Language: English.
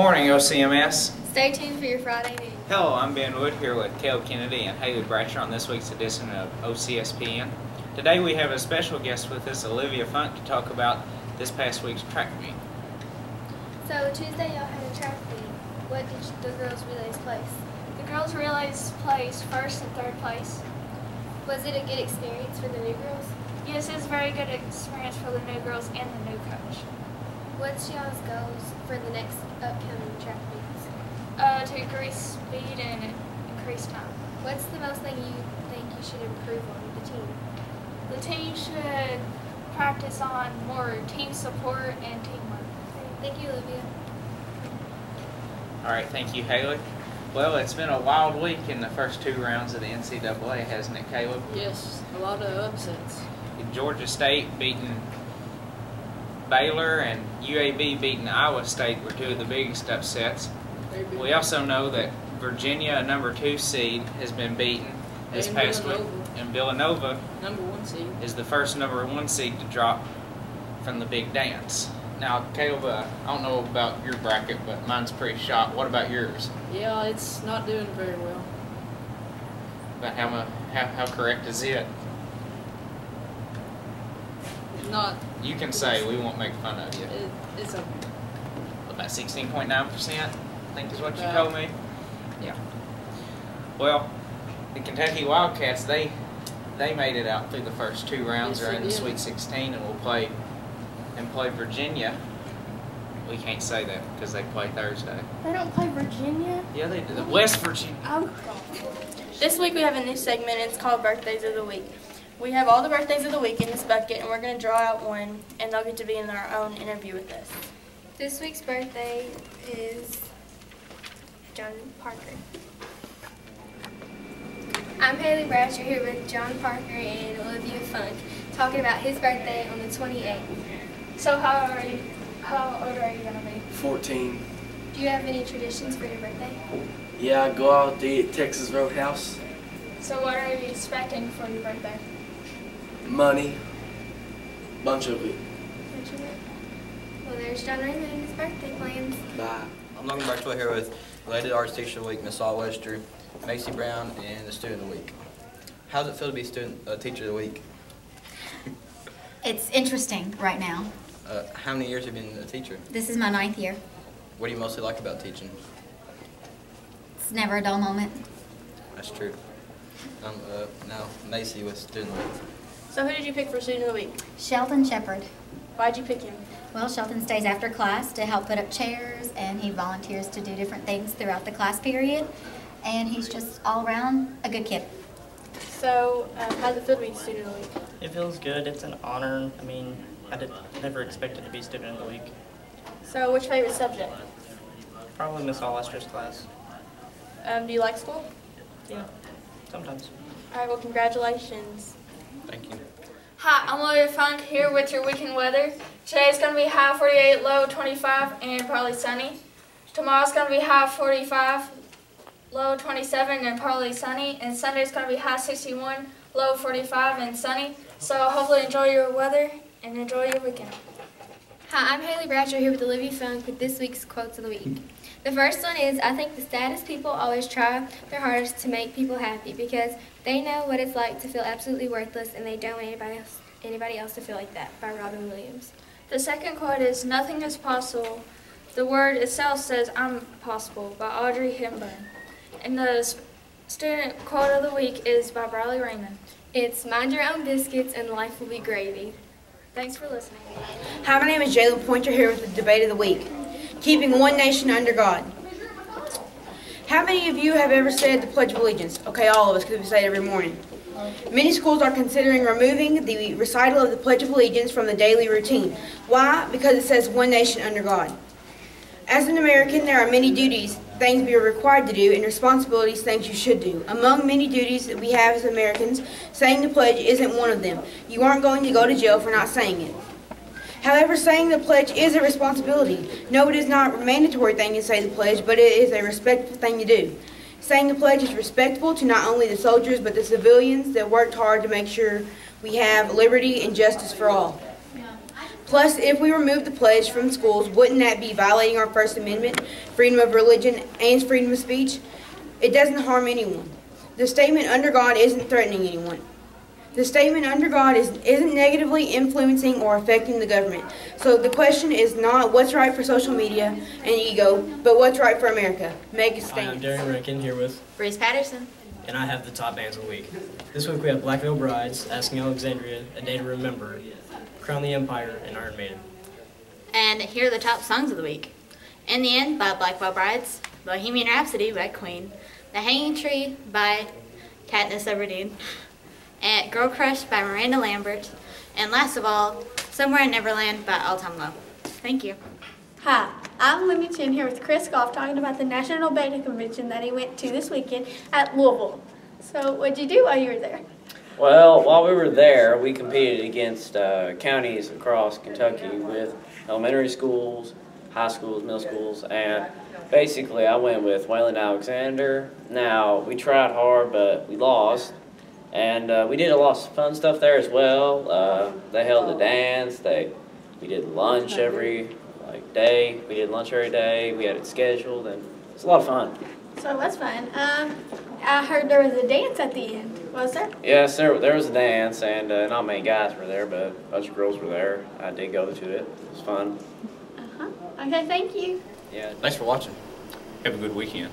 Morning, OCMS. Stay tuned for your Friday news. Hello, I'm Ben Wood here with Caleb Kennedy and Haley Bradshaw on this week's edition of OCSPN. Today we have a special guest with us, Olivia Funk, to talk about this past week's track meet. So Tuesday y'all had a track meet. What did the girls' relays place? The girls' relays placed first and third place. Was it a good experience for the new girls? Yes, it was a very good experience for the new girls and the new coach. What's y'all's goals for the next upcoming track meets? To increase speed and increase time. What's the most thing you think you should improve on with the team? The team should practice on more team support and teamwork. Thank you, Olivia. All right, thank you, Haley. Well, it's been a wild week in the first two rounds of the NCAA, hasn't it, Caleb? Yes, a lot of upsets. Georgia State beating Baylor and UAB beating Iowa State were two of the biggest upsets. We also know that Virginia, a number 2 seed, has been beaten this past week. And Villanova, number 1 seed, is the first number 1 seed to drop from the big dance. Now, Caleb, I don't know about your bracket, but mine's pretty shot. What about yours? Yeah, it's not doing very well. But how correct is it? Not. You can say, we won't make fun of you. It's okay. About 16.9%, I think is what you told me. Yeah. Well, the Kentucky Wildcats, they made it out through the first 2 rounds. Yes, They're in the did. Sweet 16 and will play Virginia. We can't say that because they play Thursday. They don't play Virginia? Yeah, they do. West Virginia. Oh, this week we have a new segment, and it's called Birthdays of the Week. We have all the birthdays of the week in this bucket, and we're going to draw out one, and they'll get to be in our own interview with us. This week's birthday is John Parker. I'm Haley Bradshaw here with John Parker and Olivia Funk talking about his birthday on the 28th. So how old are you going to be? 14. Do you have any traditions for your birthday? Yeah, I go out to eat Texas Roadhouse. So what are you expecting for your birthday? Money. Bunch of it. Well, there's John Raymond and his birthday plans. Bye. I'm Logan Barksville here with Related Arts Teacher of the Week, Miss Saul Wester, Macy Brown, and the Student of the Week. How does it feel to be Teacher of the Week? It's interesting right now. How many years have you been a teacher? This is my 9th year. What do you mostly like about teaching? It's never a dull moment. That's true. Now Macy with Student of the Week. So who did you pick for Student of the Week? Sheldon Shepherd. Why'd you pick him? Well, Sheldon stays after class to help put up chairs, and he volunteers to do different things throughout the class period. And he's just all around a good kid. So how does it feel to be Student of the Week? It feels good. It's an honor. I mean, never expected to be Student of the Week. So what's your favorite subject? Probably Miss Hollister's class. Do you like school? Yeah, sometimes. All right, well, congratulations. Thank you. Hi, I'm Olivia Funk here with your weekend weather. Today's going to be high 48, low 25, and partly sunny. Tomorrow's going to be high 45, low 27, and partly sunny. And Sunday's going to be high 61, low 45, and sunny. So hopefully enjoy your weather and enjoy your weekend. Hi, I'm Haley Bradshaw here with Olivia Funk with this week's Quotes of the Week. The first one is, I think the saddest people always try their hardest to make people happy because they know what it's like to feel absolutely worthless and they don't want anybody else to feel like that, by Robin Williams. The second quote is, nothing is possible. The word itself says, I'm possible, by Audrey Hepburn. And the student quote of the week is by Briley Raymond. It's, mind your own biscuits and life will be gravy. Thanks for listening. Hi, my name is Jalen Pointer here with the Debate of the Week. Keeping one nation under God. How many of you have ever said the Pledge of Allegiance? Okay, all of us, because we say it every morning. Many schools are considering removing the recital of the Pledge of Allegiance from the daily routine. Why? Because it says one nation under God. As an American, there are many duties, things we are required to do, and responsibilities, things you should do. Among many duties that we have as Americans, saying the pledge isn't one of them. You aren't going to go to jail for not saying it. However, saying the pledge is a responsibility. No, it is not a mandatory thing to say the pledge, but it is a respectful thing to do. Saying the pledge is respectful to not only the soldiers, but the civilians that worked hard to make sure we have liberty and justice for all. Plus, if we remove the pledge from schools, wouldn't that be violating our First Amendment, freedom of religion, and freedom of speech? It doesn't harm anyone. The statement under God isn't threatening anyone. The statement under God isn't negatively influencing or affecting the government. So the question is not what's right for social media and ego, but what's right for America. Make a stand. I'm Darren Rankin here with Bruce Patterson. and I have the top bands of the week. This week we have Black Veil Brides, Asking Alexandria, A Day to Remember, Crown the Empire, and Iron Maiden. And here are the top songs of the week. In the End by Black Veil Brides, Bohemian Rhapsody by Queen, The Hanging Tree by Katniss Everdeen, and Girl Crush by Miranda Lambert, and last of all, Somewhere in Neverland by All Time Low. Thank you. Hi, I'm Lindy Chin here with Chris Goff talking about the National Beta Convention that he went to this weekend at Louisville. So what'd you do while you were there? Well, while we were there, we competed against counties across Kentucky with elementary schools, high schools, middle schools, and basically I went with Wayland Alexander. Now, we tried hard, but we lost. And we did a lot of fun stuff there as well. They held a dance. We did lunch every day. We did lunch every day. We had it scheduled, and it's a lot of fun. So that's fun. I heard there was a dance at the end. Was there? Yes, there was a dance, and not many guys were there, but a bunch of girls were there. I did go to it. It was fun. Okay, thank you. Yeah. Thanks for watching. Have a good weekend.